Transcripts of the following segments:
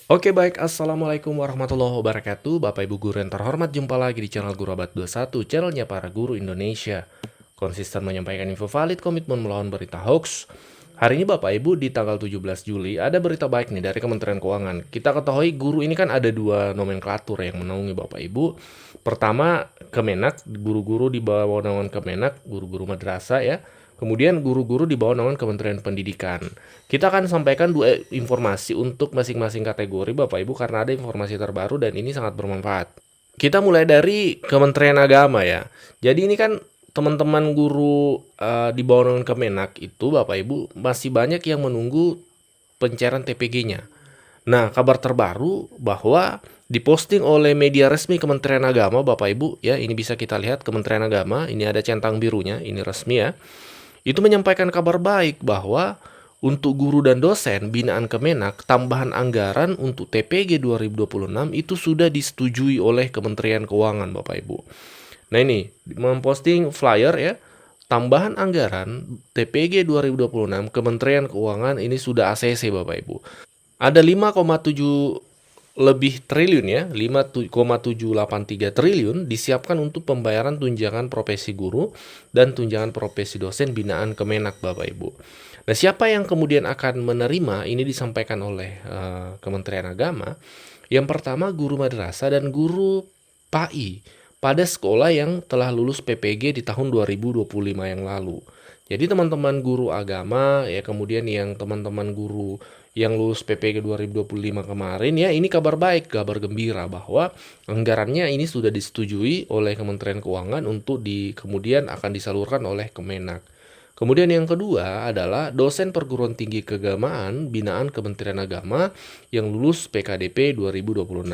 Oke baik, Assalamualaikum warahmatullahi wabarakatuh. Bapak Ibu guru yang terhormat, jumpa lagi di channel Guru Abad 21, channelnya para guru Indonesia. Konsisten menyampaikan info valid, komitmen melawan berita hoax. Hari ini Bapak Ibu di tanggal 17 Juli ada berita baik nih dari Kementerian Keuangan. Kita ketahui guru ini kan ada dua nomenklatur yang menaungi Bapak Ibu. Pertama Kemenak, guru-guru di bawah naungan Kemenak, guru-guru madrasah ya. Kemudian guru-guru di bawah naungan Kementerian Pendidikan. Kita akan sampaikan dua informasi untuk masing-masing kategori Bapak Ibu karena ada informasi terbaru dan ini sangat bermanfaat. Kita mulai dari Kementerian Agama ya. Jadi ini kan teman-teman guru di bawah naungan Kemenak itu Bapak Ibu masih banyak yang menunggu pencairan TPG-nya. Nah, kabar terbaru bahwa diposting oleh media resmi Kementerian Agama Bapak Ibu ya, ini bisa kita lihat Kementerian Agama, ini ada centang birunya, ini resmi ya. Itu menyampaikan kabar baik bahwa untuk guru dan dosen binaan Kemenak, tambahan anggaran untuk TPG 2026 itu sudah disetujui oleh Kementerian Keuangan Bapak Ibu. Nah ini, memposting flyer ya, tambahan anggaran TPG 2026 Kementerian Keuangan ini sudah ACC Bapak Ibu. Ada 5,7 lebih triliun ya, 5,783 triliun disiapkan untuk pembayaran tunjangan profesi guru dan tunjangan profesi dosen binaan Kemenak Bapak Ibu. Nah, siapa yang kemudian akan menerima ini disampaikan oleh Kementerian Agama. Yang pertama guru madrasah dan guru PAI pada sekolah yang telah lulus PPG di tahun 2025 yang lalu. Jadi teman-teman guru agama ya, kemudian yang teman-teman guru yang lulus PPG 2025 kemarin ya, ini kabar baik, kabar gembira bahwa anggarannya ini sudah disetujui oleh Kementerian Keuangan untuk kemudian akan disalurkan oleh Kemenak. Kemudian yang kedua adalah dosen perguruan tinggi keagamaan binaan Kementerian Agama yang lulus PKDP 2026.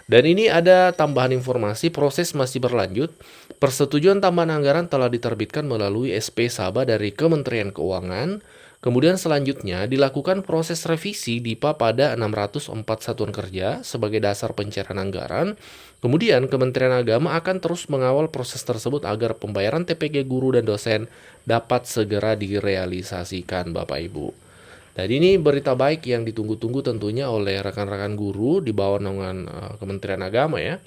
Dan ini ada tambahan informasi, proses masih berlanjut. Persetujuan tambahan anggaran telah diterbitkan melalui SP Saba dari Kementerian Keuangan. Kemudian selanjutnya dilakukan proses revisi DIPA pada 604 satuan kerja sebagai dasar pencairan anggaran. Kemudian Kementerian Agama akan terus mengawal proses tersebut agar pembayaran TPG guru dan dosen dapat segera direalisasikan Bapak Ibu. Jadi ini berita baik yang ditunggu-tunggu tentunya oleh rekan-rekan guru di bawah naungan Kementerian Agama ya,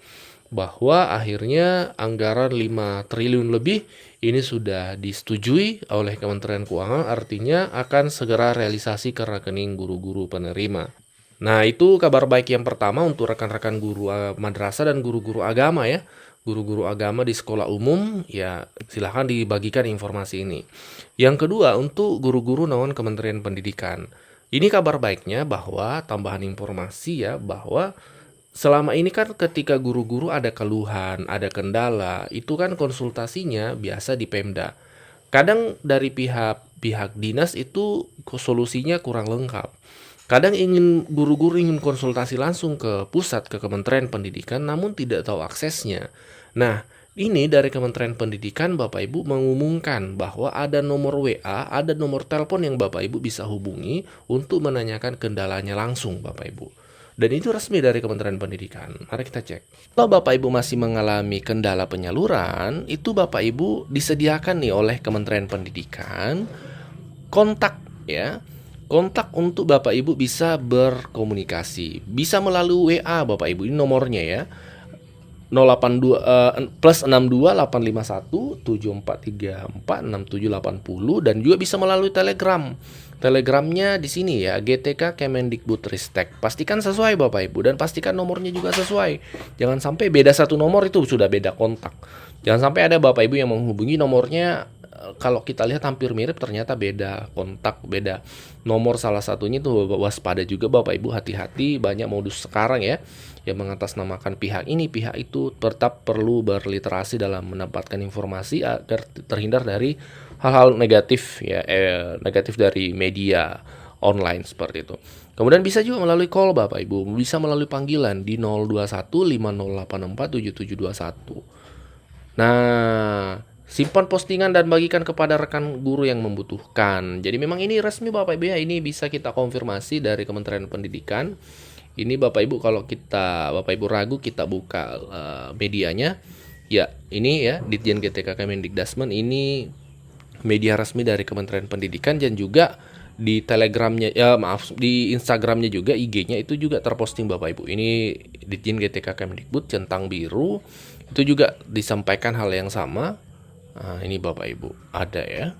bahwa akhirnya anggaran 5 triliun lebih ini sudah disetujui oleh Kementerian Keuangan, artinya akan segera realisasi ke rekening guru-guru penerima. Nah, itu kabar baik yang pertama untuk rekan-rekan guru madrasah dan guru-guru agama ya. Guru-guru agama di sekolah umum, ya silahkan dibagikan informasi ini. Yang kedua, untuk guru-guru naungan Kementerian Pendidikan. Ini kabar baiknya bahwa tambahan informasi ya, bahwa selama ini kan ketika guru-guru ada keluhan, ada kendala, itu kan konsultasinya biasa di Pemda. Kadang dari pihak dinas itu solusinya kurang lengkap. Kadang guru-guru ingin konsultasi langsung ke pusat, ke Kementerian Pendidikan, namun tidak tahu aksesnya. Nah, ini dari Kementerian Pendidikan Bapak Ibu mengumumkan bahwa ada nomor WA, ada nomor telepon yang Bapak Ibu bisa hubungi untuk menanyakan kendalanya langsung Bapak Ibu. Dan itu resmi dari Kementerian Pendidikan. Mari kita cek. Kalau Bapak Ibu masih mengalami kendala penyaluran, itu Bapak Ibu disediakan nih oleh Kementerian Pendidikan kontak ya. Kontak untuk Bapak Ibu bisa berkomunikasi. Bisa melalui WA Bapak Ibu, ini nomornya ya. 082 plus 62 851 7434 6780 dan juga bisa melalui Telegram. Telegramnya di sini ya, GTK Kemendikbudristek. Pastikan sesuai Bapak Ibu dan pastikan nomornya juga sesuai. Jangan sampai beda satu nomor itu sudah beda kontak. Jangan sampai ada Bapak Ibu yang menghubungi nomornya, kalau kita lihat hampir mirip ternyata beda kontak, beda nomor salah satunya. Itu waspada juga Bapak Ibu, hati-hati, banyak modus sekarang ya yang mengatasnamakan pihak ini pihak itu. Tetap perlu berliterasi dalam mendapatkan informasi agar terhindar dari hal-hal negatif ya, negatif dari media online seperti itu. Kemudian bisa juga melalui call Bapak Ibu, bisa melalui panggilan di 021 5084 7721. Nah, simpan postingan dan bagikan kepada rekan guru yang membutuhkan. Jadi memang ini resmi Bapak Ibu ya, ini bisa kita konfirmasi dari Kementerian Pendidikan. Ini Bapak Ibu, kalau Bapak Ibu ragu, kita buka medianya. Ya, ini ya Ditjen GTK Kemendikdasmen, ini media resmi dari Kementerian Pendidikan dan juga di Telegramnya, ya maaf, di Instagramnya juga, IG-nya itu juga terposting Bapak Ibu. Ini Ditjen GTK Kemdikbud centang biru, itu juga disampaikan hal yang sama. Nah, ini Bapak Ibu ada ya.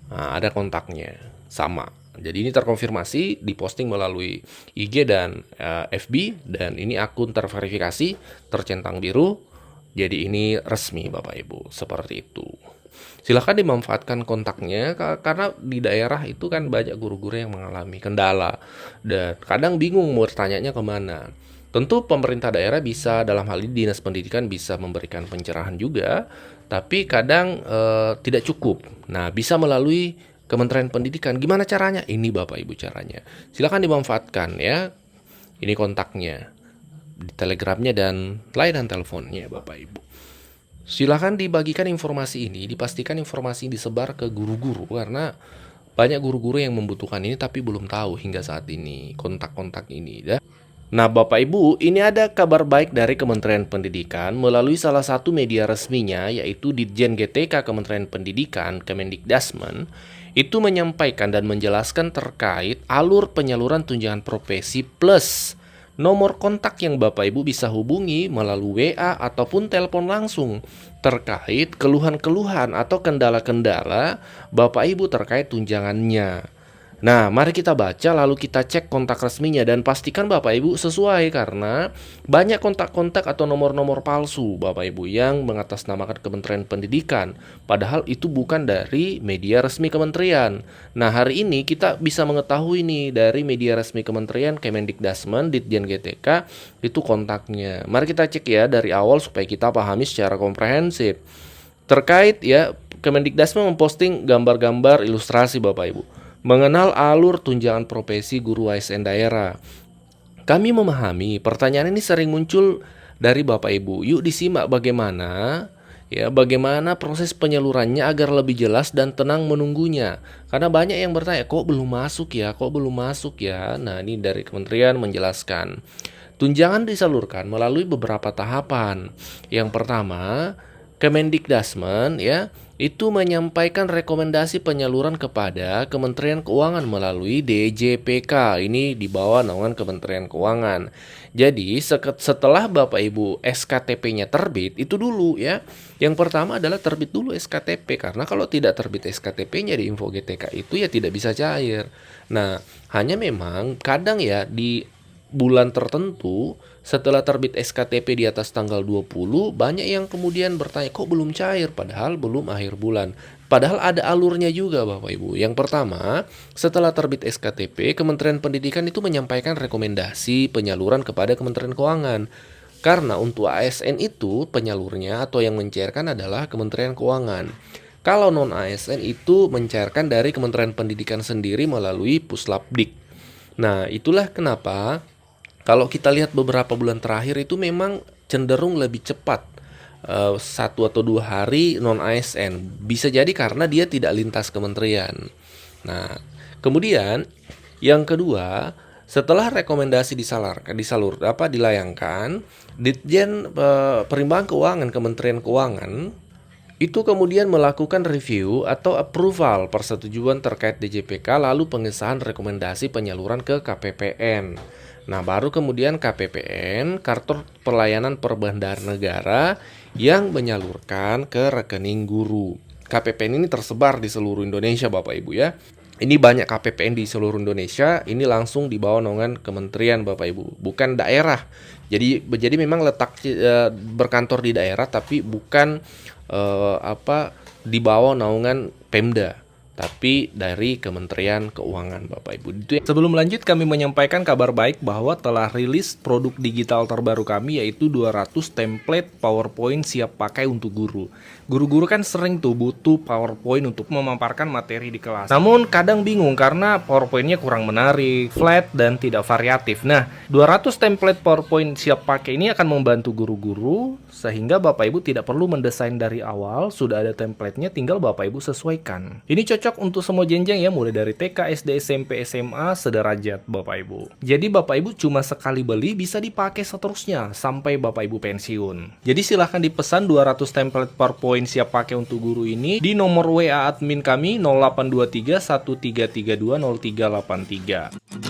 Nah, ada kontaknya sama. Jadi ini terkonfirmasi diposting melalui IG dan FB, dan ini akun terverifikasi, tercentang biru. Jadi ini resmi Bapak Ibu, seperti itu. Silahkan dimanfaatkan kontaknya, karena di daerah itu kan banyak guru-guru yang mengalami kendala dan kadang bingung mau bertanyanya kemana. Tentu pemerintah daerah bisa, dalam hal ini Dinas Pendidikan bisa memberikan pencerahan juga, tapi kadang tidak cukup. Nah, bisa melalui Kementerian Pendidikan. Gimana caranya? Ini Bapak Ibu caranya. Silahkan dimanfaatkan ya. Ini kontaknya di Telegramnya dan layanan teleponnya Bapak Ibu. Silahkan dibagikan informasi ini, dipastikan informasi disebar ke guru-guru, karena banyak guru-guru yang membutuhkan ini tapi belum tahu hingga saat ini kontak-kontak ini ya. Nah Bapak Ibu, ini ada kabar baik dari Kementerian Pendidikan melalui salah satu media resminya, yaitu Ditjen GTK Kementerian Pendidikan, Kemendikdasmen, itu menyampaikan dan menjelaskan terkait alur penyaluran tunjangan profesi plus nomor kontak yang Bapak Ibu bisa hubungi melalui WA ataupun telepon langsung terkait keluhan-keluhan atau kendala-kendala Bapak Ibu terkait tunjangannya. Nah, mari kita baca lalu kita cek kontak resminya dan pastikan Bapak Ibu sesuai, karena banyak kontak-kontak atau nomor-nomor palsu Bapak Ibu yang mengatasnamakan Kementerian Pendidikan, padahal itu bukan dari media resmi kementerian. Nah, hari ini kita bisa mengetahui nih dari media resmi kementerian, Kemendikdasmen, Ditjen GTK, itu kontaknya. Mari kita cek ya dari awal supaya kita pahami secara komprehensif. Terkait ya, Kemendikdasmen memposting gambar-gambar ilustrasi Bapak Ibu mengenal alur tunjangan profesi guru ASN daerah. Kami memahami pertanyaan ini sering muncul dari Bapak Ibu. Yuk disimak bagaimana proses penyalurannya agar lebih jelas dan tenang menunggunya. Karena banyak yang bertanya, kok belum masuk ya? Nah, ini dari kementerian menjelaskan. Tunjangan disalurkan melalui beberapa tahapan. Yang pertama, Kemendikdasmen itu menyampaikan rekomendasi penyaluran kepada Kementerian Keuangan melalui DJPK. Ini di bawah naungan Kementerian Keuangan. Jadi setelah Bapak Ibu SKTP-nya terbit, itu dulu ya. Yang pertama adalah terbit dulu SKTP, karena kalau tidak terbit SKTP-nya di Info GTK itu ya tidak bisa cair. Nah, hanya memang kadang ya di bulan tertentu setelah terbit SKTP di atas tanggal 20, banyak yang kemudian bertanya, kok belum cair padahal belum akhir bulan. Padahal ada alurnya juga Bapak Ibu. Yang pertama, setelah terbit SKTP, Kementerian Pendidikan itu menyampaikan rekomendasi penyaluran kepada Kementerian Keuangan. Karena untuk ASN itu penyalurnya atau yang mencairkan adalah Kementerian Keuangan. Kalau non ASN itu mencairkan dari Kementerian Pendidikan sendiri melalui Puslapdik. Nah, itulah kenapa kalau kita lihat beberapa bulan terakhir itu memang cenderung lebih cepat, 1 atau 2 hari non ASN. Bisa jadi karena dia tidak lintas kementerian. Nah, kemudian yang kedua, setelah rekomendasi dilayangkan, Ditjen Perimbangan Keuangan Kementerian Keuangan itu kemudian melakukan review atau approval persetujuan terkait DJPK, lalu pengesahan rekomendasi penyaluran ke KPPN. Nah, baru kemudian KPPN, Kartu Pelayanan Perbendaharaan Negara, yang menyalurkan ke rekening guru. KPPN ini tersebar di seluruh Indonesia Bapak Ibu ya. Ini banyak KPPN di seluruh Indonesia, ini langsung di bawah naungan kementerian Bapak Ibu, bukan daerah. Jadi memang letak berkantor di daerah, tapi bukan di bawah naungan Pemda, tapi dari Kementerian Keuangan Bapak Ibu. Sebelum lanjut, kami menyampaikan kabar baik bahwa telah rilis produk digital terbaru kami, yaitu 200 template PowerPoint siap pakai untuk guru. Guru-guru kan sering tuh butuh PowerPoint untuk memaparkan materi di kelas. Namun kadang bingung karena PowerPoint-nya kurang menarik, flat, dan tidak variatif. Nah, 200 template PowerPoint siap pakai ini akan membantu guru-guru sehingga Bapak Ibu tidak perlu mendesain dari awal, sudah ada template-nya, tinggal Bapak Ibu sesuaikan. Ini cocok cocok untuk semua jenjang ya, mulai dari TK, SD, SMP, SMA, sederajat Bapak Ibu. Jadi Bapak Ibu cuma sekali beli bisa dipakai seterusnya sampai Bapak Ibu pensiun. Jadi silahkan dipesan 200 template PowerPoint siap pakai untuk guru ini di nomor WA admin kami 0823 1332 0383.